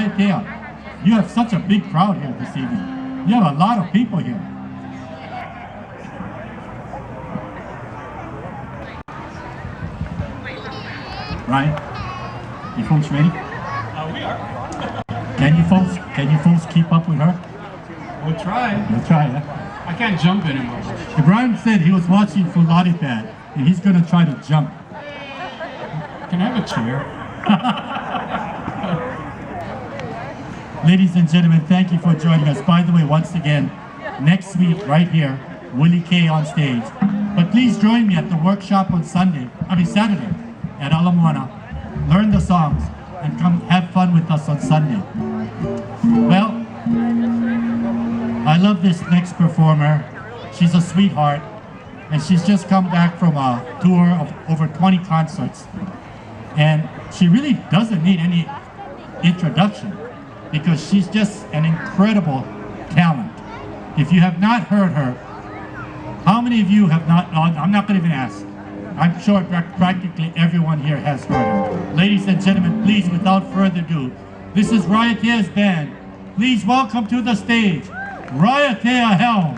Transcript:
Riotea, you have such a big crowd here this evening. You have a lot of people here. Ryan, you folks ready? We are. Can you folks keep up with her? We'll try. You'll try, huh? I can't jump anymore. Brian said he was watching for Lollipad, and he's gonna try to jump. Can I have a chair? Ladies and gentlemen, thank you for joining us. By the way, once again, next week, right here, Willie K on stage. But please join me at the workshop on Saturday, at Ala Moana. Learn the songs and come have fun with us on Sunday. Well, I love this next performer. She's a sweetheart, and she's just come back from a tour of over 20 concerts. And she really doesn't need any introduction because she's just an incredible talent. If you have not heard her, how many of you have not, I'm not going to even ask. I'm sure practically everyone here has heard her. Ladies and gentlemen, please, without further ado, this is Riotea's band. Please welcome to the stage, Riotea Helm.